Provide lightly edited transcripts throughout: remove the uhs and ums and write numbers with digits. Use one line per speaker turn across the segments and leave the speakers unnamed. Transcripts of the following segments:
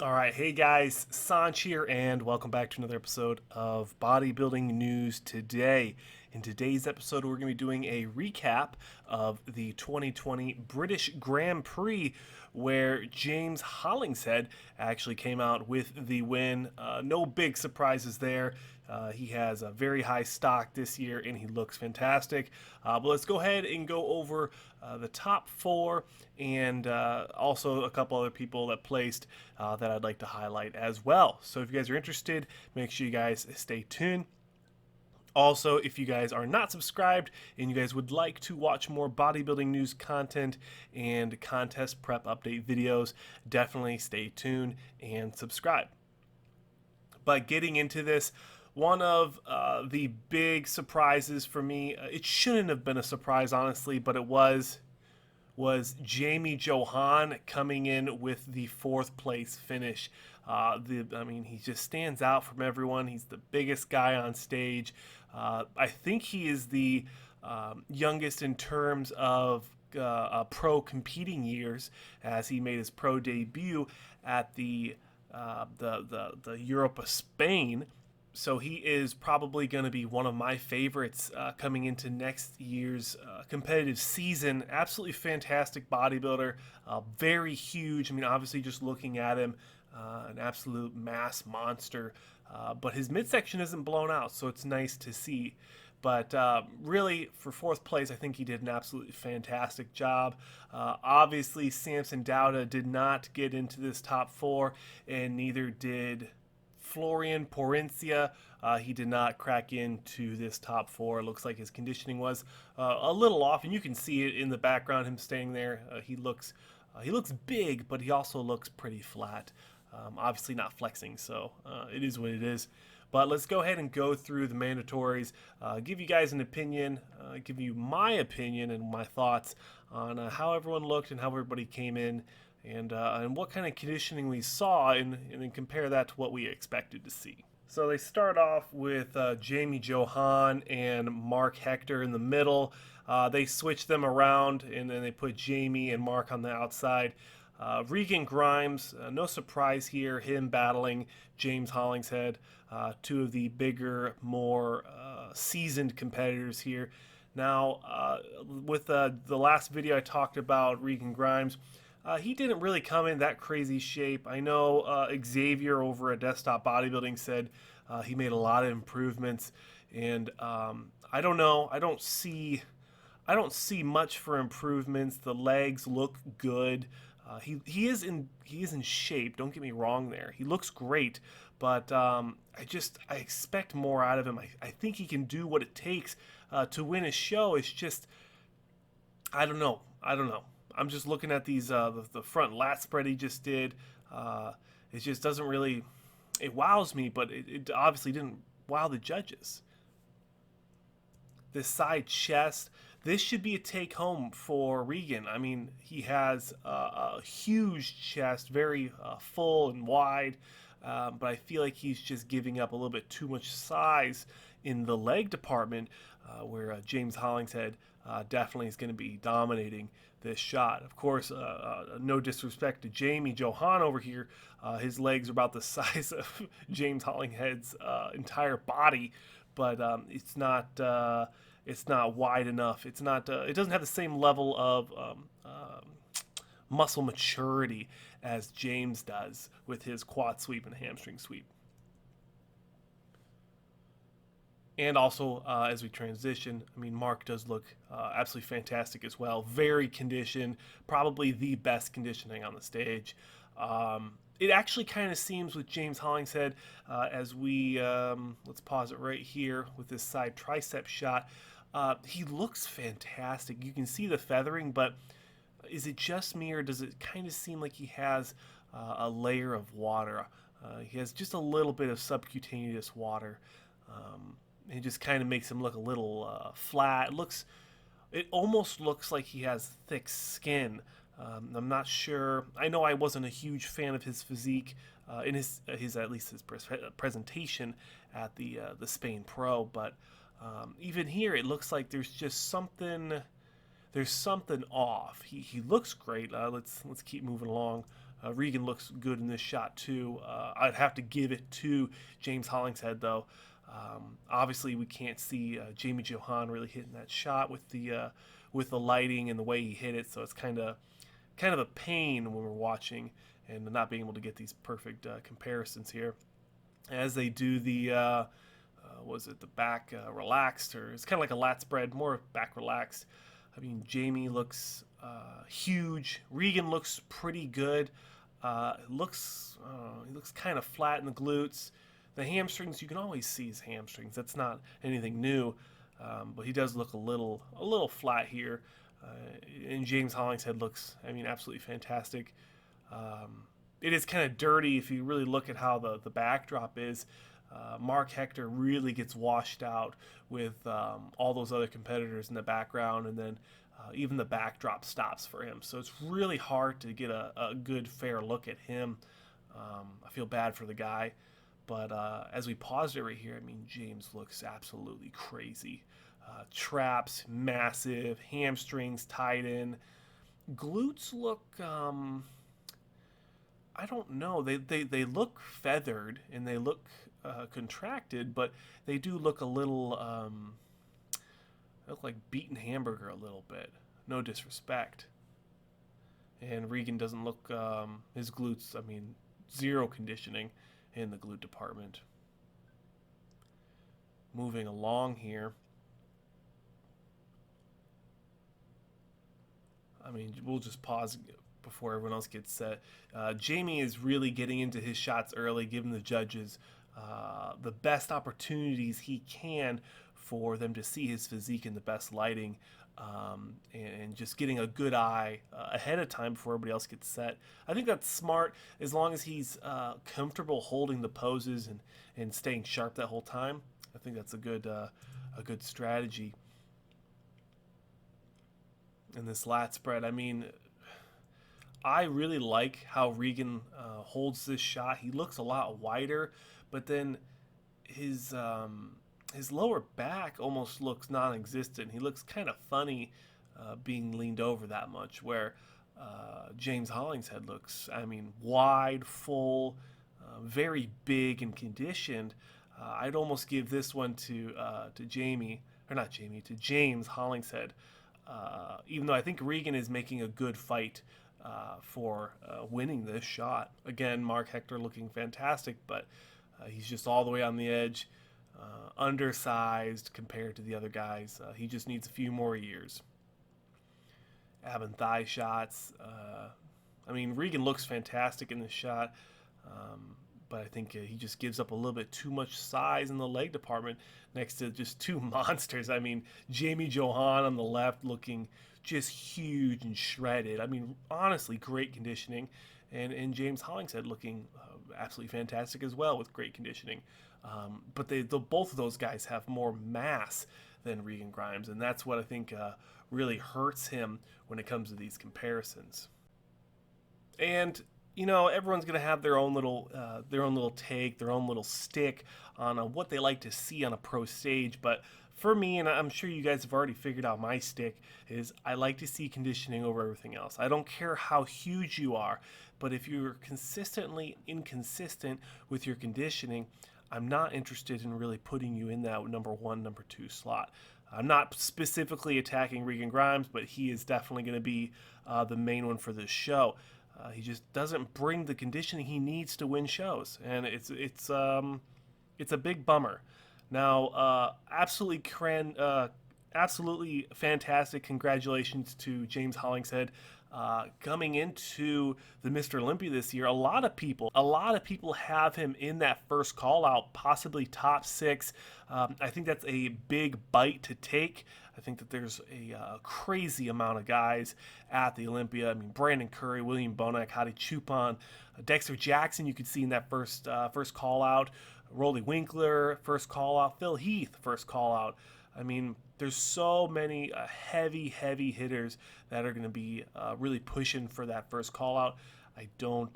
All right, hey guys, Sanch here, and welcome back to another episode of Bodybuilding News Today. In today's episode, we're going to be doing a recap of the 2020 British Grand Prix, where James Hollingshead actually came out with the win. No big surprises there. He has a very high stock this year and he looks fantastic. But let's go ahead and go over the top four and also a couple other people that placed that I'd like to highlight as well. So if you guys are interested, make sure you guys stay tuned. Also, if you guys are not subscribed and you guys would like to watch more bodybuilding news content and contest prep update videos, definitely stay tuned and subscribe. But getting into this, one of the big surprises for me, it shouldn't have been a surprise, honestly, but it was Jamie Johan coming in with the fourth place finish. He just stands out from everyone. He's the biggest guy on stage. I think he is the youngest in terms of pro competing years, as he made his pro debut at the Europe of Spain. So he is probably going to be one of my favorites coming into next year's competitive season. Absolutely fantastic bodybuilder, very huge. I mean, obviously, just looking at him, an absolute mass monster. But his midsection isn't blown out, so it's nice to see. But really, for fourth place, I think he did an absolutely fantastic job. Obviously, Samson Dauda did not get into this top four, and neither did Florian Porencia. He did not crack into this top four. It looks like his conditioning was a little off, and you can see it in the background. Him staying there, he looks big, but he also looks pretty flat. Obviously not flexing, so it is what it is. But let's go ahead and go through the mandatories, give you guys an opinion, give you my opinion and my thoughts on how everyone looked and how everybody came in, and what kind of conditioning we saw, and then compare that to what we expected to see. So they start off with Jamie Johan and Mark Hector in the middle. They switch them around, and then they put Jamie and Mark on the outside. Regan Grimes, no surprise here, him battling James Hollingshead, two of the bigger, more seasoned competitors here. Now, with the last video I talked about Regan Grimes, he didn't really come in that crazy shape. I know Xavier over at Desktop Bodybuilding said he made a lot of improvements, and I don't know. I don't see much for improvements. The legs look good. He is in shape. Don't get me wrong there. He looks great, but I expect more out of him. I think he can do what it takes to win a show. It's just I don't know. I'm just looking at these the front lat spread he just did. It just doesn't really. It wows me, but it obviously didn't wow the judges. This side chest. This should be a take home for Regan. I mean, he has a huge chest, very full and wide, but I feel like he's just giving up a little bit too much size in the leg department, where James Hollingshead definitely is going to be dominating this shot. Of course, no disrespect to Jamie Johan over here. His legs are about the size of James Hollingshead's entire body, but it's not wide enough. It's not. It doesn't have the same level of muscle maturity as James does with his quad sweep and hamstring sweep. And also, as we transition, I mean, Mark does look absolutely fantastic as well. Very conditioned, probably the best conditioning on the stage. It actually kind of seems with James Hollingshead, as we, let's pause it right here with this side tricep shot. He looks fantastic. You can see the feathering, but is it just me, or does it kind of seem like he has a layer of water? He has just a little bit of subcutaneous water. It just kind of makes him look a little flat. It almost looks like he has thick skin. I'm not sure. I know I wasn't a huge fan of his physique in his at least his presentation at the Spain Pro, but even here it looks like there's just something off. He looks great. Let's keep moving along. Regan looks good in this shot too. I'd have to give it to James Hollingshead though. Obviously, we can't see Jamie Johan really hitting that shot with the lighting and the way he hit it, so it's kind of a pain when we're watching and not being able to get these perfect comparisons here. As they do the was it the back relaxed, or it's kind of like a lat spread, more back relaxed. I mean, Jamie looks huge. Regan looks pretty good. He looks kind of flat in the glutes. The hamstrings, you can always see his hamstrings. That's not anything new, but he does look a little flat here. And James Hollingshead looks, I mean, absolutely fantastic. It is kind of dirty if you really look at how the backdrop is. Mark Hector really gets washed out with all those other competitors in the background, and then even the backdrop stops for him. So it's really hard to get a good, fair look at him. I feel bad for the guy. But as we paused it right here, I mean, James looks absolutely crazy. Traps, massive, hamstrings tied in. Glutes look, I don't know, they look feathered and they look contracted, but they do look a little, look like beaten hamburger a little bit. No disrespect. And Regan doesn't look, his glutes, I mean, zero conditioning in the glute department. Moving along here. I mean, we'll just pause before everyone else gets set. Jamie is really getting into his shots early, giving the judges the best opportunities he can for them to see his physique in the best lighting, and just getting a good eye ahead of time before everybody else gets set. I think that's smart as long as he's comfortable holding the poses and staying sharp that whole time. I think that's a good strategy. And this lat spread, I mean, I really like how Regan holds this shot. He looks a lot wider, but then his lower back almost looks non-existent. He looks kind of funny being leaned over that much, where James Hollingshead looks, I mean, wide, full, very big and conditioned. I'd almost give this one to James Hollingshead. Even though I think Regan is making a good fight for winning this shot. Again, Mark Hector looking fantastic, but he's just all the way on the edge, undersized compared to the other guys. He just needs a few more years. Ab and thigh shots. I mean, Regan looks fantastic in this shot, but I think he just gives up a little bit too much size in the leg department next to just two monsters. I mean, Jamie Johan on the left looking just huge and shredded. I mean, honestly, great conditioning. And James Hollingshead looking absolutely fantastic as well with great conditioning. But both of those guys have more mass than Regan Grimes, and that's what I think really hurts him when it comes to these comparisons. And you know, everyone's going to have their own little take, their own little stick on what they like to see on a pro stage. But for me, and I'm sure you guys have already figured out my stick, is I like to see conditioning over everything else. I don't care how huge you are, but if you're consistently inconsistent with your conditioning, I'm not interested in really putting you in that number 1, number 2 slot. I'm not specifically attacking Regan Grimes, but he is definitely going to be the main one for this show. He just doesn't bring the conditioning he needs to win shows, and it's a big bummer. Now, absolutely fantastic congratulations to James Hollingshead coming into the Mr. Olympia this year. A lot of people have him in that first call out, possibly top 6. I think that's a big bite to take. I think that there's a crazy amount of guys at the Olympia. I mean, Brandon Curry, William Bonac, Hadi Chupon, Dexter Jackson, you could see in that first call out. Rolly Winkler, first call out. Phil Heath, first call out. I mean, there's so many heavy hitters that are going to be really pushing for that first call out. I don't,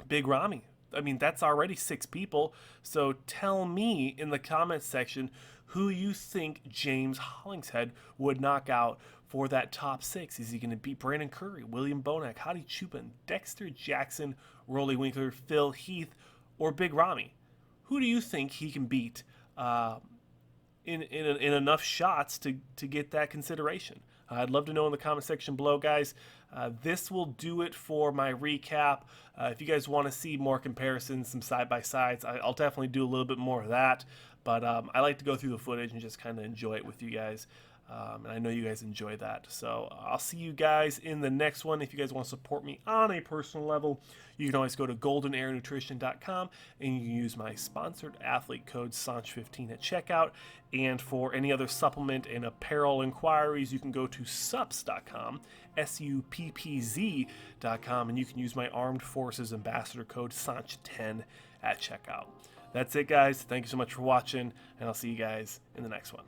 Big Ramy. I mean, that's already 6 people. So tell me in the comments section who you think James Hollingshead would knock out for that top 6? Is he going to beat Brandon Curry, William Bonac, Hadi Chupin, Dexter Jackson, Rolly Winkler, Phil Heath, or Big Ramy? Who do you think he can beat in enough shots to get that consideration? I'd love to know in the comment section below, guys. This will do it for my recap. If you guys want to see more comparisons, some side-by-sides, I'll definitely do a little bit more of that. But I like to go through the footage and just kind of enjoy it with you guys. And I know you guys enjoy that. So I'll see you guys in the next one. If you guys want to support me on a personal level, you can always go to goldenairnutrition.com and you can use my sponsored athlete code SANCH15 at checkout. And for any other supplement and apparel inquiries, you can go to sups.com, SUPPZ.com, and you can use my Armed Forces Ambassador code SANCH10 at checkout. That's it, guys. Thank you so much for watching, and I'll see you guys in the next one.